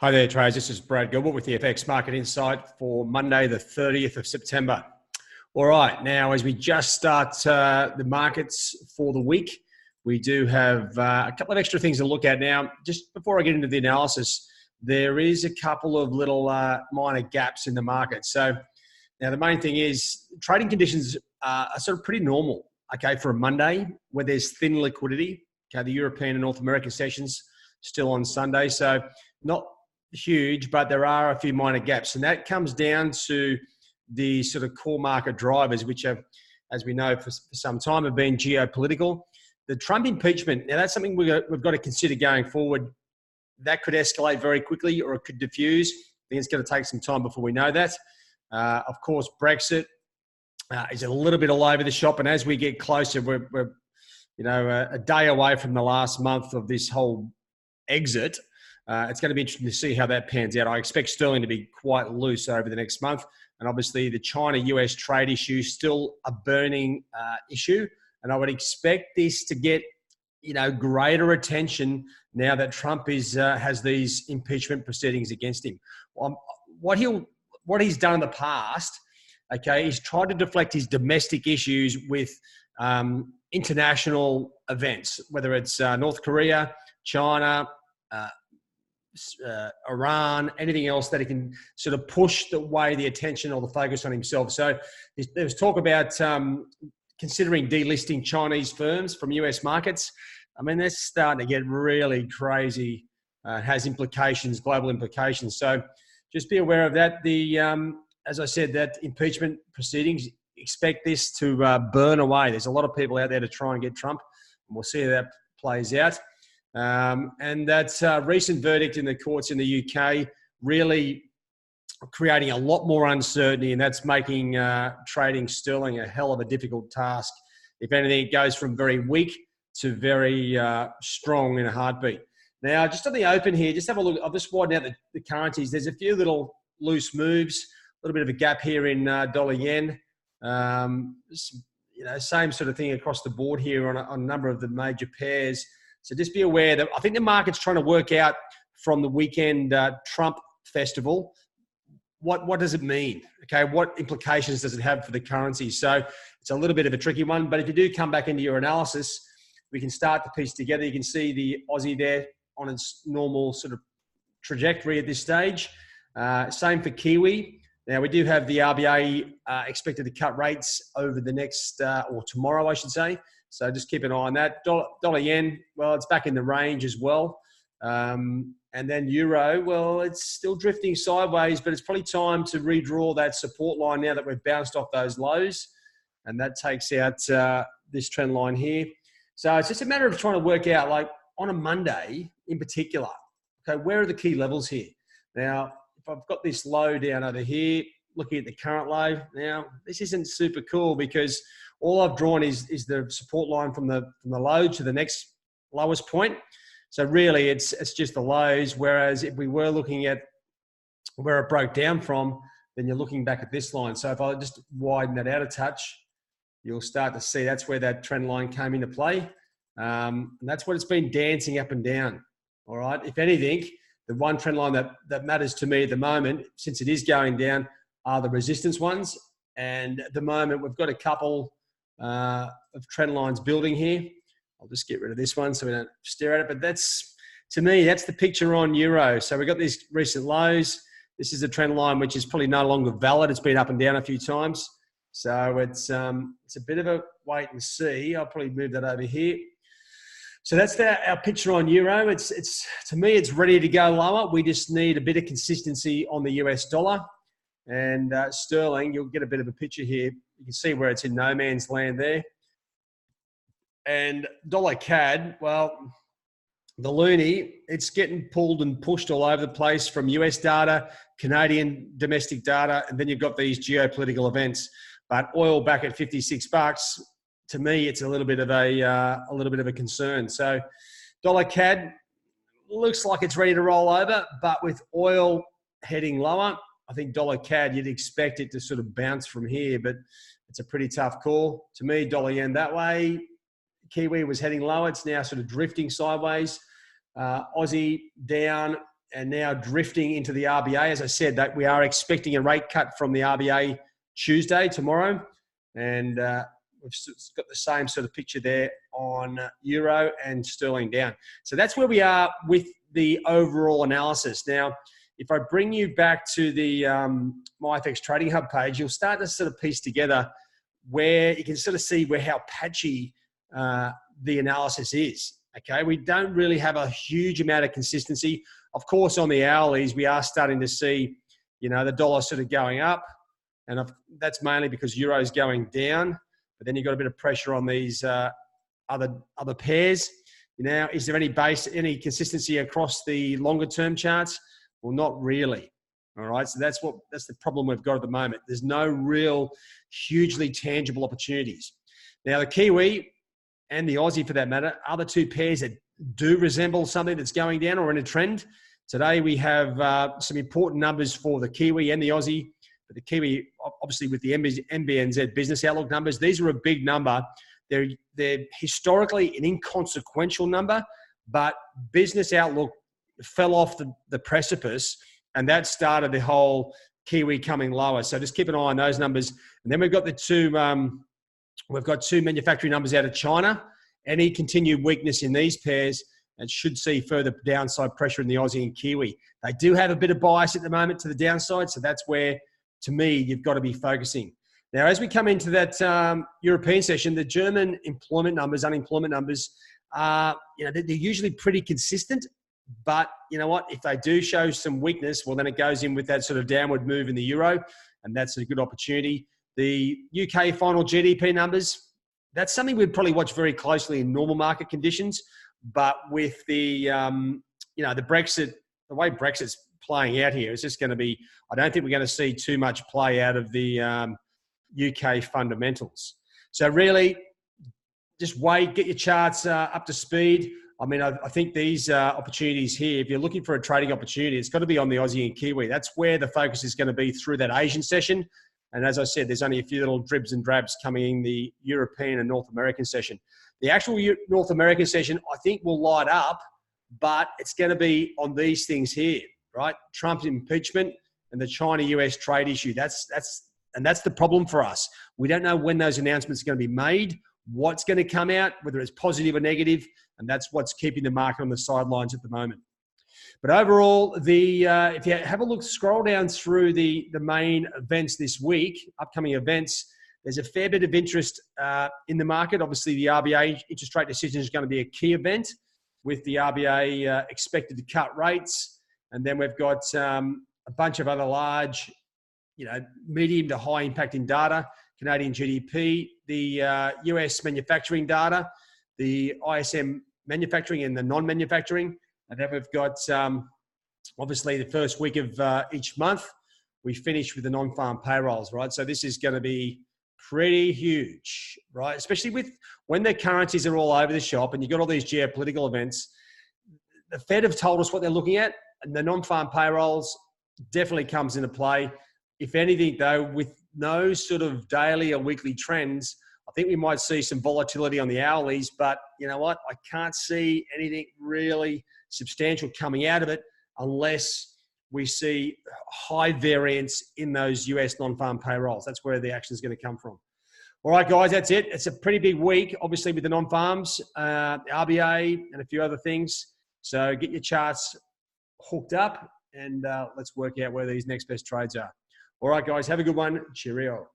Hi there, traders. This is Brad Gilbert with the FX Market Insight for Monday, the 30th of September. All right, now as we just start the markets for the week, we do have a couple of extra things to look at. Now, just before I get into the analysis, there is a couple of little minor gaps in the market. So now the main thing is trading conditions are sort of pretty normal, okay, for a Monday where there's thin liquidity. Okay, the European and North American sessions still on Sunday, so not huge, but there are a few minor gaps, and that comes down to the sort of core market drivers, which have, as we know, for some time have been geopolitical. The Trump impeachment, now that's something we've got to consider going forward. That could escalate very quickly, or it could diffuse. I think it's going to take some time before we know that. Of course, Brexit is a little bit all over the shop, and as we get closer, we're a day away from the last month of this whole exit. It's going to be interesting to see how that pans out. I expect sterling to be quite loose over the next month. And obviously the China-US trade issue is still a burning issue. And I would expect this to get, greater attention now that Trump has these impeachment proceedings against him. What he's done in the past, okay, he's tried to deflect his domestic issues with international events, whether it's North Korea, China, Iran, anything else that he can sort of push the attention or the focus on himself. So there's talk about considering delisting Chinese firms from US markets. I mean, that's starting to get really crazy. Has implications, global implications. So just be aware of that. As I said, that impeachment proceedings, expect this to burn away. There's a lot of people out there to try and get Trump, and we'll see how that plays out. And that recent verdict in the courts in the UK really creating a lot more uncertainty, and that's making trading sterling a hell of a difficult task. If anything, it goes from very weak to very strong in a heartbeat. Now, just on the open here, just have a look. I've just widened out the currencies. There's a few little loose moves, a little bit of a gap here in dollar yen. Same sort of thing across the board here on a number of the major pairs. So just be aware that I think the market's trying to work out from the weekend Trump festival, what does it mean? Okay, what implications does it have for the currency? So it's a little bit of a tricky one, but if you do come back into your analysis, we can start to piece together. You can see the Aussie there on its normal sort of trajectory at this stage. Same for Kiwi. Now, we do have the RBA expected to cut rates over the next, or tomorrow, I should say. So just keep an eye on that. Dollar yen, well, it's back in the range as well. And then euro, well, it's still drifting sideways, but it's probably time to redraw that support line now that we've bounced off those lows. And that takes out this trend line here. So it's just a matter of trying to work out, like on a Monday in particular, okay, where are the key levels here? Now, if I've got this low down over here, looking at the current low, now this isn't super cool because all I've drawn is the support line from the low to the next lowest point. So really it's just the lows. Whereas if we were looking at where it broke down from, then you're looking back at this line. So if I just widen that out a touch, you'll start to see that's where that trend line came into play. And that's what it's been dancing up and down. All right. If anything, the one trend line that matters to me at the moment, since it is going down, are the resistance ones. And at the moment, we've got a couple of trend lines building here. I'll just get rid of this one so we don't stare at it. But that's, to me, that's the picture on euro. So we've got these recent lows. This is a trend line which is probably no longer valid. It's been up and down a few times. So it's a bit of a wait and see. I'll probably move that over here. So that's our picture on euro. It's to me, it's ready to go lower. We just need a bit of consistency on the US dollar. And sterling, you'll get a bit of a picture here. You can see where it's in no man's land there. And dollar CAD, well, the loonie, it's getting pulled and pushed all over the place from US data, Canadian domestic data, and then you've got these geopolitical events. But oil back at $56, to me, it's a little bit of a concern. So dollar CAD looks like it's ready to roll over, but with oil heading lower, I think dollar CAD, you'd expect it to sort of bounce from here, but it's a pretty tough call. To me, dollar yen that way. Kiwi was heading lower. It's now sort of drifting sideways. Aussie down. and now drifting into the RBA. As I said, that we are expecting a rate cut from the RBA Tuesday, tomorrow. And we've got the same sort of picture there on euro and sterling down. So that's where we are with the overall analysis. Now, if I bring you back to the MyFX Trading Hub page, you'll start to sort of piece together where you can sort of see how patchy the analysis is. Okay, we don't really have a huge amount of consistency. Of course, on the hourlies, we are starting to see, the dollar sort of going up, and that's mainly because euro is going down. But then you've got a bit of pressure on these other pairs. Now, is there any consistency across the longer term charts? Well, not really. All right, so that's the problem we've got at the moment. There's no real hugely tangible opportunities. Now, the Kiwi and the Aussie, for that matter, are the two pairs that do resemble something that's going down or in a trend. Today, we have some important numbers for the Kiwi and the Aussie. But the Kiwi, obviously, with the MBNZ business outlook numbers, these are a big number. They're historically an inconsequential number, but business outlook fell off the precipice, and that started the whole Kiwi coming lower. So just keep an eye on those numbers. And then we've got two manufacturing numbers out of China. Any continued weakness in these pairs, and should see further downside pressure in the Aussie and Kiwi. They do have a bit of bias at the moment to the downside, so that's where, to me, you've got to be focusing. Now, as we come into that European session, the German unemployment numbers, they're usually pretty consistent. But you know what? If they do show some weakness, well, then it goes in with that sort of downward move in the euro, and that's a good opportunity. The UK final GDP numbers, that's something we'd probably watch very closely in normal market conditions. But with the Brexit, the way Brexit's playing out here, it's just going to be, I don't think we're going to see too much play out of the UK fundamentals. So really, just wait, get your charts up to speed. I mean, I think these opportunities here, if you're looking for a trading opportunity, it's got to be on the Aussie and Kiwi. That's where the focus is going to be through that Asian session. And as I said, there's only a few little dribs and drabs coming in the European and North American session. The actual North American session, I think, will light up, but it's going to be on these things here, right? Trump's impeachment and the China-US trade issue. That's the problem for us. We don't know when those announcements are going to be made, what's going to come out, whether it's positive or negative, and that's what's keeping the market on the sidelines at the moment. But overall, if you have a look, scroll down through the main events this week, upcoming events, there's a fair bit of interest in the market. Obviously, the RBA interest rate decision is going to be a key event, with the RBA expected to cut rates. And then we've got a bunch of other large, medium to high impacting data, Canadian GDP, the US manufacturing data, the ISM manufacturing and the non-manufacturing. And then we've got, obviously, the first week of each month, we finish with the non-farm payrolls, right? So this is going to be pretty huge, right? Especially when the currencies are all over the shop and you've got all these geopolitical events. The Fed have told us what they're looking at, and the non-farm payrolls definitely comes into play. If anything, though, with no sort of daily or weekly trends, I think we might see some volatility on the hourlies, but you know what? I can't see anything really substantial coming out of it unless we see high variance in those US non-farm payrolls. That's where the action is going to come from. All right, guys, that's it. It's a pretty big week, obviously, with the non-farms, RBA, and a few other things. So get your charts hooked up, and let's work out where these next best trades are. All right, guys, have a good one. Cheerio.